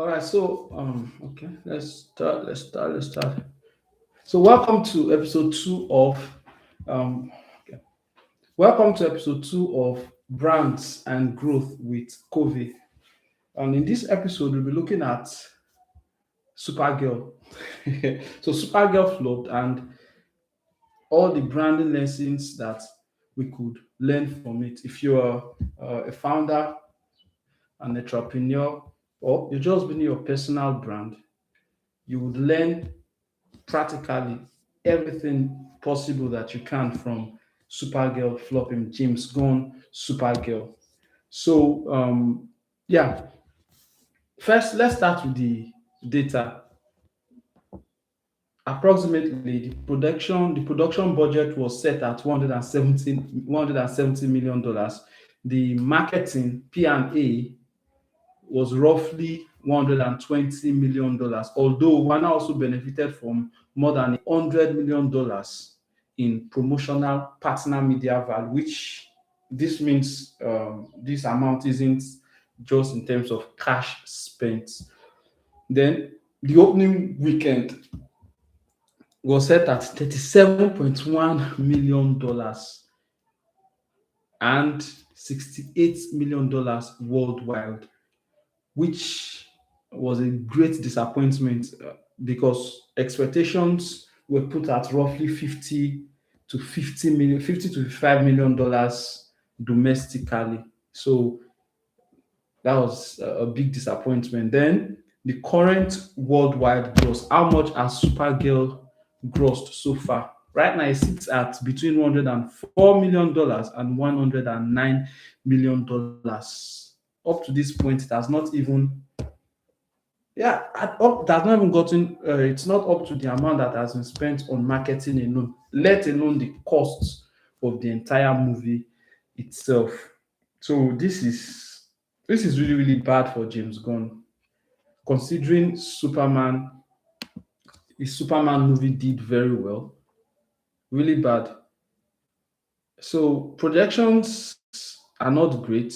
All right, so okay, let's start. So um, okay. welcome to episode two of brands and growth with COVID. And in this episode, we'll be looking at Supergirl. So Supergirl flopped, and all the branding lessons that we could learn from it. If you're a founder, an entrepreneur, or you're just building your personal brand, you would learn practically everything possible that you can from Supergirl flopping James Gunn Supergirl. So yeah, first let's start with the data. Approximately the production budget was set at 170 million dollars. The marketing P&A was roughly $120 million, although Warner also benefited from more than $100 million in promotional partner media value, which this means this amount isn't just in terms of cash spent. Then the opening weekend was set at $37.1 million and $68 million worldwide, which was a great disappointment because expectations were put at roughly 50 to 55 million dollars domestically. So that was a big disappointment. Then the current worldwide gross, how much has Supergirl grossed so far? Right now, it sits at between $104 million and $109 million. Up to this point, it has not even that's not even gotten. It's not up to the amount that has been spent on marketing alone, let alone the costs of the entire movie itself. So this is really really bad for James Gunn, considering his Superman movie did very well. Really bad. So projections are not great.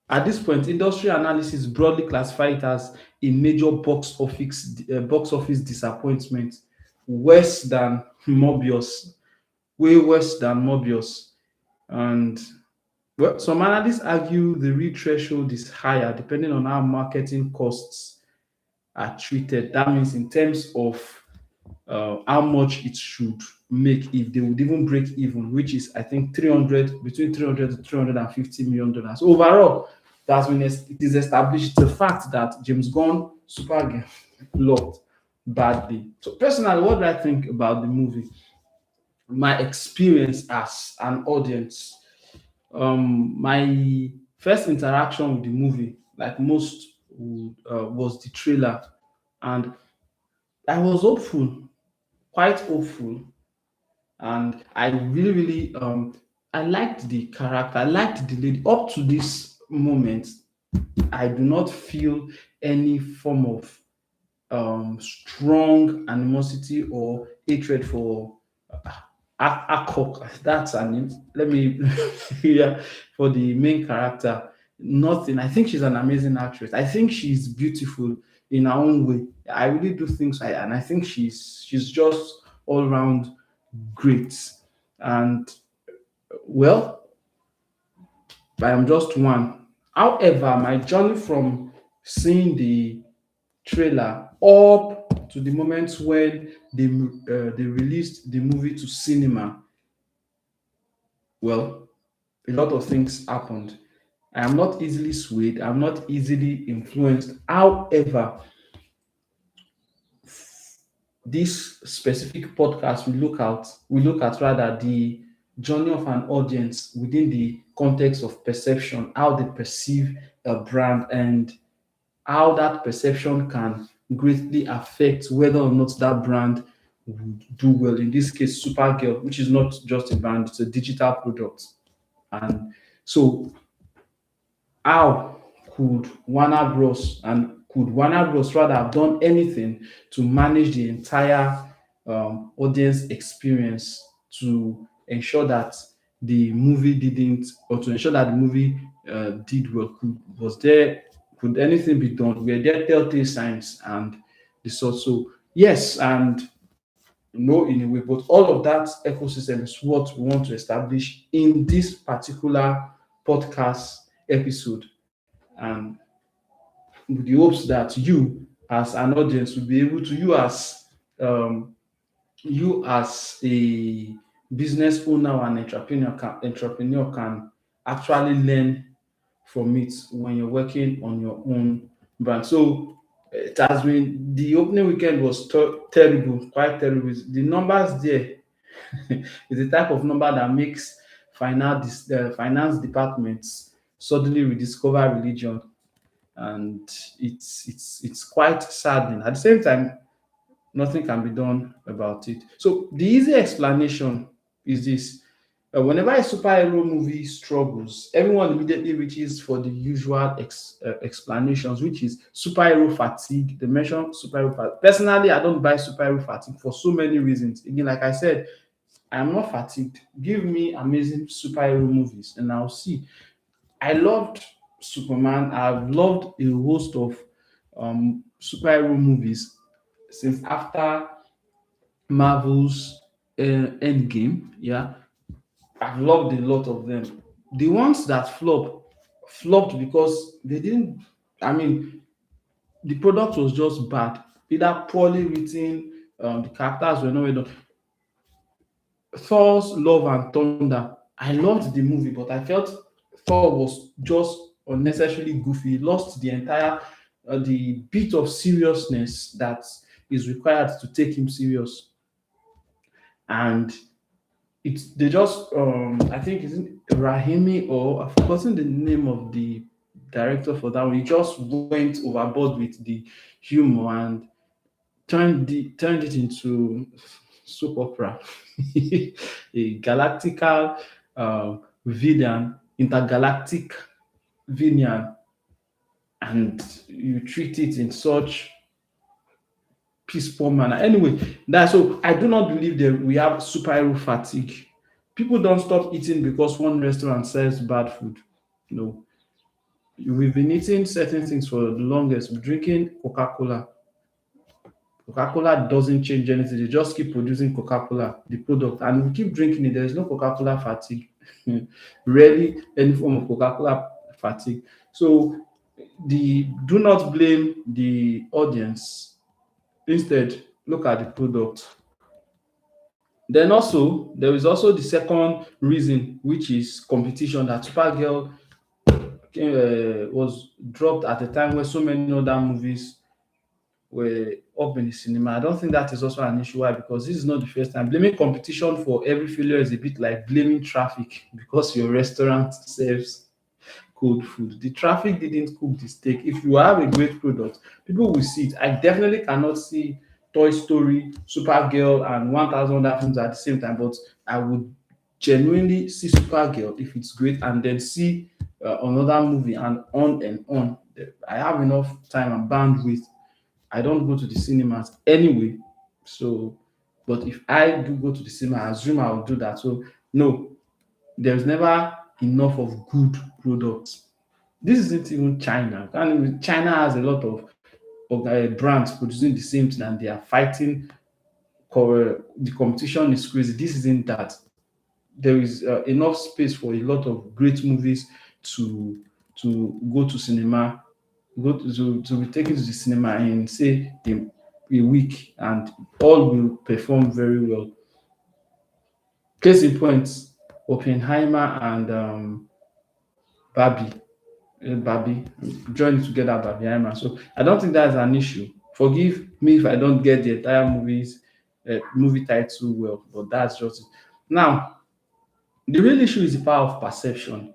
At this point, industry analysis broadly classify it as a major box office disappointment, worse than Mobius, way worse than Mobius. And well, some analysts argue the real threshold is higher depending on how marketing costs are treated. That means in terms of how much it should make if they would even break even, which is I think 300 between 300 to 350 million dollars overall. It is established the fact that James Gunn Supergirl flopped badly. So personally, what do I think about the movie? My experience as an audience, my first interaction with the movie, like most, was the trailer, and I was hopeful, quite hopeful, and I really, really, I liked the character. I liked the lady. Up to this moment, I do not feel any form of strong animosity or hatred for Akok. That's her name. Let me, yeah, for the main character. Nothing. I think she's an amazing actress. I think she's beautiful in her own way. I really do think so, and I think she's just all around great. And well, I am just one. However, my journey from seeing the trailer up to the moment when they released the movie to cinema, well, a lot of things happened. I am not easily swayed. I'm not easily influenced. However, this specific podcast we look at rather the journey of an audience within the context of perception, how they perceive a brand, and how that perception can greatly affect whether or not that brand would do well. In this case, Supergirl, which is not just a brand, it's a digital product. And so, how could Warner Bros. Rather have done anything to manage the entire audience experience to ensure that the movie didn't, or to ensure that the movie did well? Was there Could anything be done? Were there telltale signs and the sort? So yes, and no, in a way, but all of that ecosystem is what we want to establish in this particular podcast episode, and with the hopes that you, as an audience, will be able to, um, you as a business owner or an entrepreneur can actually learn from it when you're working on your own brand. So it has been, the opening weekend was terrible, quite terrible. The numbers there is the type of number that makes finance departments suddenly rediscover religion, and it's quite saddening. At the same time, nothing can be done about it. So the easy explanation is this: whenever a superhero movie struggles, everyone immediately reaches for the usual explanations, which is superhero fatigue. They mention superhero fatigue. Personally, I don't buy superhero fatigue for so many reasons. Again, like I said, I'm not fatigued. Give me amazing superhero movies, and I'll see. I loved Superman. I've loved a host of superhero movies since after Marvel's Endgame. Yeah, I've loved a lot of them. The ones that flopped because they didn't. I mean, the product was just bad, either poorly written. The characters were not well done. Thor's Love and Thunder. I loved the movie, but I felt Thor was just unnecessarily goofy. He lost the entire the bit of seriousness that is required to take him serious, and it's they just I think it's Rahimi, or I've forgotten the name of the director for that one. He just went overboard with the humor and turned it into soap opera. A galactical villain, intergalactic villain, and you treat it in such peaceful manner. Anyway, that's so I do not believe that we have superhero fatigue. People don't stop eating because one restaurant sells bad food. No, we've been eating certain things for the longest. Drinking Coca-Cola. Coca-Cola doesn't change anything. They just keep producing Coca-Cola, the product, and we keep drinking it. There is no Coca-Cola fatigue. Rarely any form of Coca-Cola fatigue. So the do not blame the audience. Instead, look at the product. Then also there is also the second reason, which is competition. That Supergirl was dropped at a time where so many other movies were up in the cinema. I don't think that is also an issue. Why? Because this is not the first time. Blaming competition for every failure is a bit like blaming traffic because your restaurant serves cold food. The traffic didn't cook the steak. If you have a great product, people will see it. I definitely cannot see Toy Story, Supergirl, and 1,000 other films at the same time, but I would genuinely see Supergirl if it's great, and then see another movie, and on and on. I have enough time and bandwidth. I don't go to the cinemas anyway. So, but if I do go to the cinema, I assume I will do that. So, no, there's never enough of good products. This isn't even China. And China has a lot of brands producing the same thing, and they are fighting. The competition is crazy. This isn't that. There is enough space for a lot of great movies to go to cinema, to be taken to the cinema in say a week, and all will perform very well. Case in point, Oppenheimer and Barbie, Barbie joined together Barbieheimer. So I don't think that's an issue. Forgive me if I don't get the entire movie title well, but that's just it. Now, the real issue is the power of perception.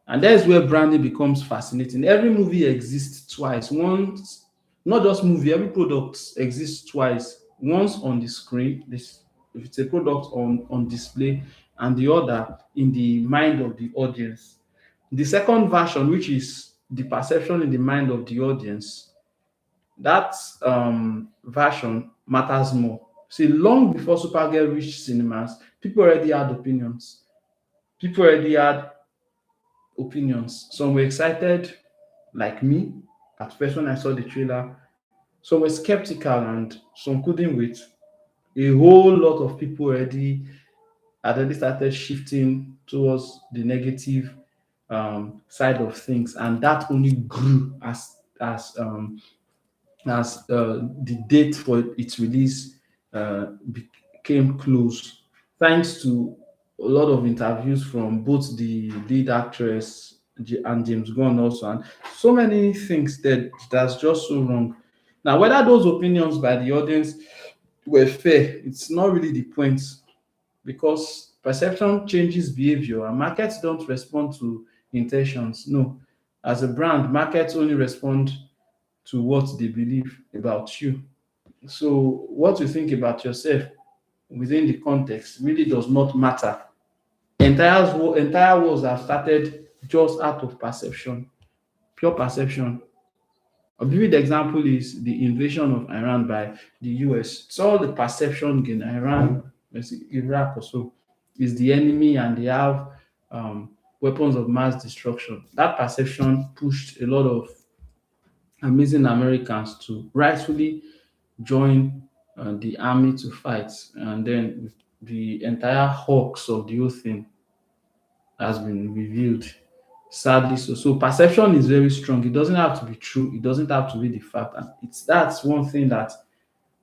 And that is where branding becomes fascinating. Every movie exists twice. Once, not just movie, every product exists twice. Once on the screen, this if it's a product on display, and the other in the mind of the audience. The second version, which is the perception in the mind of the audience, that version matters more. See, long before Supergirl reached cinemas, people already had opinions. People already had opinions. Some were excited, like me. At first, when I saw the trailer, some were skeptical and some couldn't wait. A whole lot of people already had already started shifting towards the negative side of things, and that only grew as the date for its release became close, thanks to a lot of interviews from both the lead actress and James Gunn also, and so many things that's just so wrong. Now, whether those opinions by the audience were fair, it's not really the point, because perception changes behavior and markets don't respond to intentions. No, as a brand, markets only respond to what they believe about you. So, what you think about yourself within the context really does not matter. Entire wars have started just out of perception, pure perception. A vivid example is the invasion of Iran by the US. It's all the perception in Iran, let's see, Iraq or so, is the enemy and they have weapons of mass destruction. That perception pushed a lot of amazing Americans to rightfully join the army to fight, and then the entire hoax of the whole thing has been revealed. Sadly, so perception is very strong. It doesn't have to be true. It doesn't have to be the fact, and that's one thing that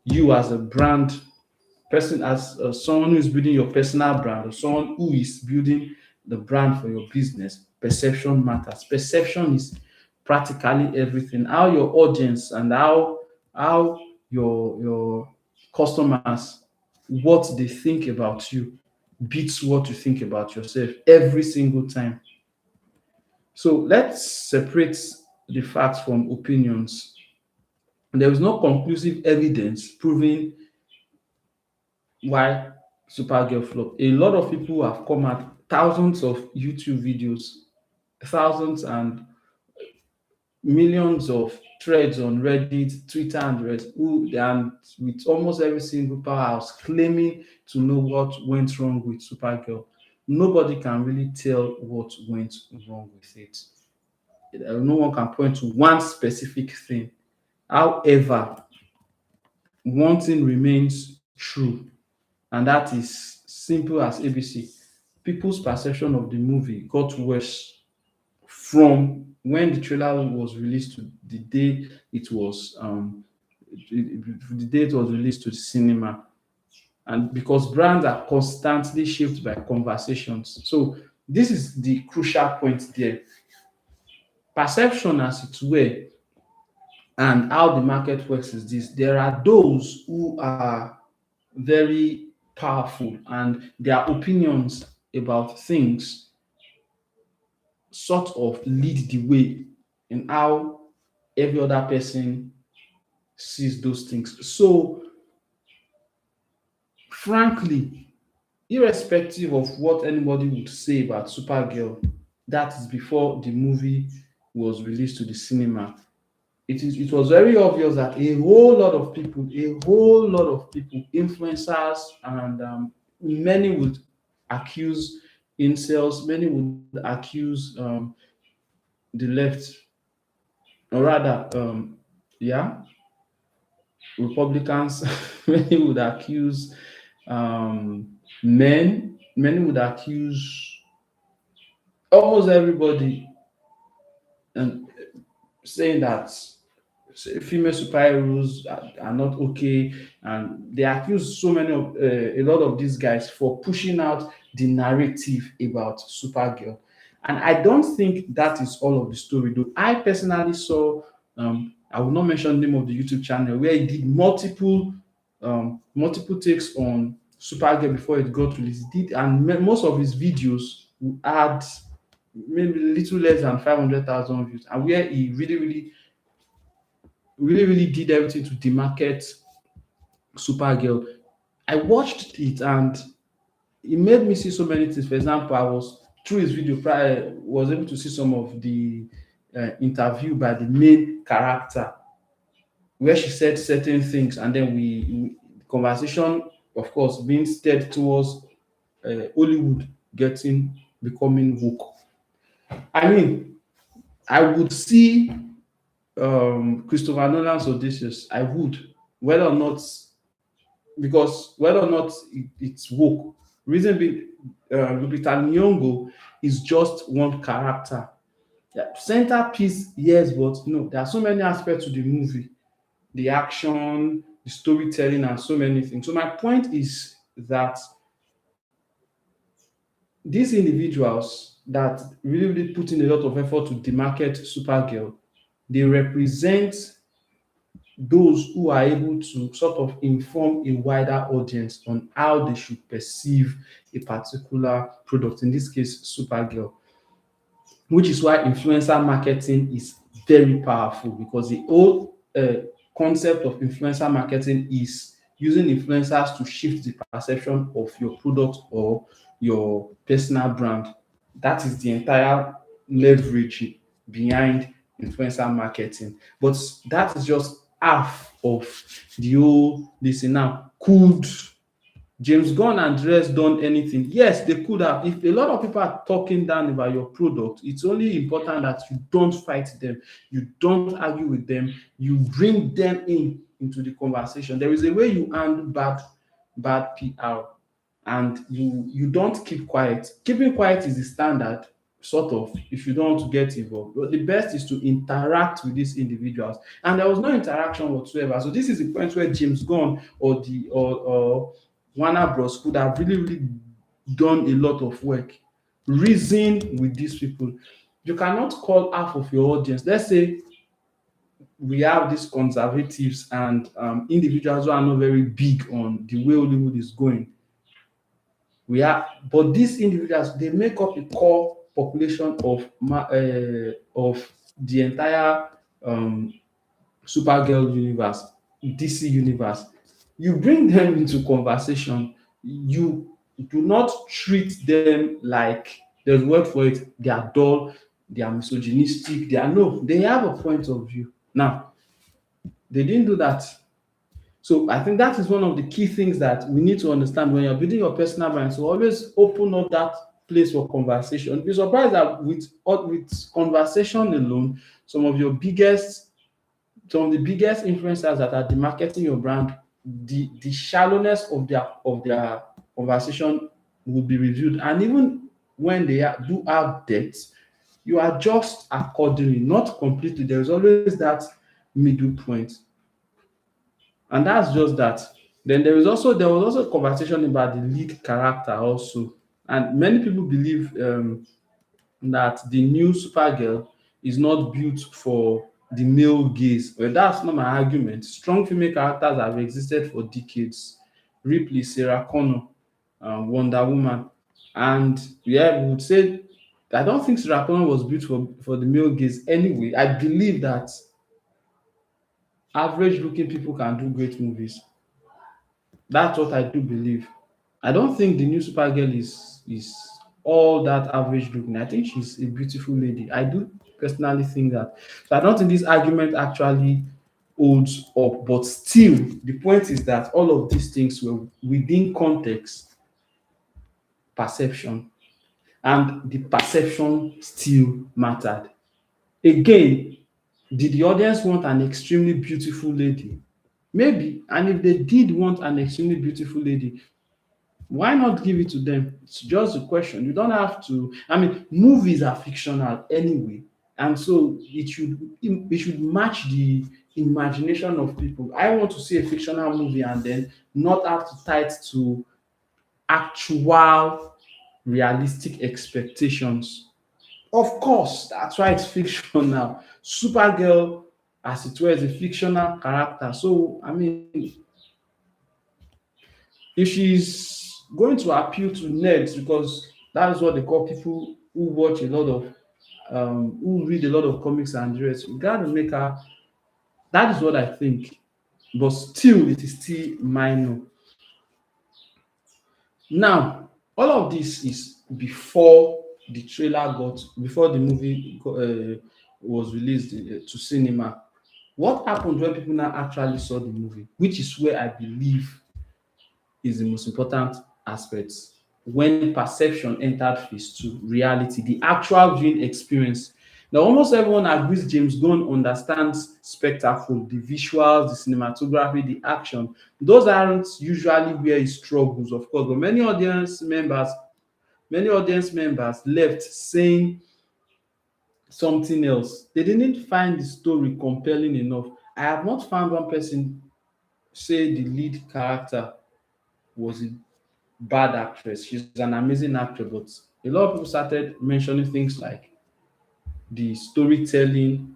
you as a brand person, as someone who is building your personal brand or someone who is building the brand for your business, perception matters. Perception is practically everything. How your audience and how your customers, what they think about you beats what you think about yourself every single time. So let's separate the facts from opinions. There is no conclusive evidence proving why Supergirl flopped. A lot of people have come out, thousands of YouTube videos, thousands and millions of threads on Reddit, Twitter, and the rest, who and with almost every single powerhouse claiming to know what went wrong with Supergirl. Nobody can really tell what went wrong with it. No one can point to one specific thing. However, one thing remains true, and that is simple as ABC. People's perception of the movie got worse from when the trailer was released to the day it was released to the cinema. And because brands are constantly shaped by conversations, so this is the crucial point there. Perception as it were, and how the market works is this: there are those who are very powerful and their opinions about things sort of lead the way in how every other person sees those things. So, frankly, irrespective of what anybody would say about Supergirl, that is before the movie was released to the cinema. It was very obvious that a whole lot of people, influencers, and many would accuse incels, many would accuse the left, or rather, yeah, Republicans. Many would accuse many would accuse almost everybody, and saying that female superheroes are not okay, and they accuse a lot of these guys for pushing out the narrative about Supergirl. And I don't think that is all of the story, though. I personally saw, I will not mention the name of the YouTube channel, where he did multiple takes on Supergirl before it got released. He did, and most of his videos had maybe little less than 500,000 views, and where he really did everything to demarket Supergirl. I watched it and it made me see so many things. For example, I was through his video prior, was able to see some of the interview by the main character, where she said certain things, and then conversation, of course, being steered towards Hollywood becoming woke. I mean, I would see Christopher Nolan's Odysseus, I would, whether or not, because whether or not it's woke. Reason being, Lupita Nyong'o is just one character. Yeah, centerpiece, yes, but no, there are so many aspects to the movie, the action, the storytelling, and so many things. So my point is that these individuals that really put in a lot of effort to demarket Supergirl, they represent those who are able to sort of inform a wider audience on how they should perceive a particular product, in this case, Supergirl, which is why influencer marketing is very powerful, because the whole concept of influencer marketing is using influencers to shift the perception of your product or your personal brand. That is the entire leverage behind influencer marketing. But that is just half of the whole this thing. Now, could James Gunn and the rest done anything? Yes, they could have. If a lot of people are talking down about your product, it's only important that you don't fight them, you don't argue with them, you bring them into the conversation. There is a way you handle bad PR, and you don't keep quiet. Keeping quiet is the standard, sort of, if you don't want to get involved. But the best is to interact with these individuals, and there was no interaction whatsoever. So this is the point where James Gunn or Warner Bros could have really done a lot of work, reason with these people. You cannot call half of your audience. Let's say we have these conservatives and individuals who are not very big on the way Hollywood is going. But these individuals, they make up a core population of the entire um, Supergirl universe, DC universe. You bring them into conversation. You do not treat them like, there's word for it, they are dull, they are misogynistic, they are no, they have a point of view. Now, they didn't do that. So I think that is one of the key things that we need to understand when you're building your personal brand. So always open up that place for conversation. Be surprised that with conversation alone, some of the biggest influencers that are demarketing your brand, the shallowness of their conversation will be reviewed. And even when do have depth, you adjust accordingly, not completely. There is always that middle point. And that's just that. Then there was also a conversation about the lead character also. And many people believe that the new Supergirl is not built for the male gaze. Well, that's not my argument. Strong female characters have existed for decades. Ripley, Sarah Connor, Wonder Woman. And yeah, we would say, I don't think Sarah Connor was built for the male gaze anyway. I believe that average looking people can do great movies. That's what I do believe. I don't think the new Supergirl is all that average looking. I think she's a beautiful lady. I do personally think that. So I don't think this argument actually holds up. But still, the point is that all of these things were within context, perception, and the perception still mattered. Again, did the audience want an extremely beautiful lady? Maybe. And if they did want an extremely beautiful lady, why not give it to them? It's just a question. You don't have to. I mean, movies are fictional anyway, and so it should match the imagination of people. I want to see a fictional movie and then not have to tie it to actual realistic expectations. Of course, that's why it's fictional. Supergirl, as it were, is a fictional character. So I mean, if she's going to appeal to nerds, because that is what they call people who watch a lot of who read a lot of comics and the rest, we gotta make her. That is what I think. But still, it is still minor. Now, all of this is before the movie was released to cinema. What happened when people now actually saw the movie, which is where I believe is the most important aspect. When perception entered phase two, reality, the actual viewing experience. Now, almost everyone agrees James Gunn understands spectacle, the visuals, the cinematography, the action. Those aren't usually where he struggles, of course, but many audience members left saying something else. They didn't find the story compelling enough. I have not found one person say the lead character was a bad actress. She's an amazing actress, but a lot of people started mentioning things like the storytelling,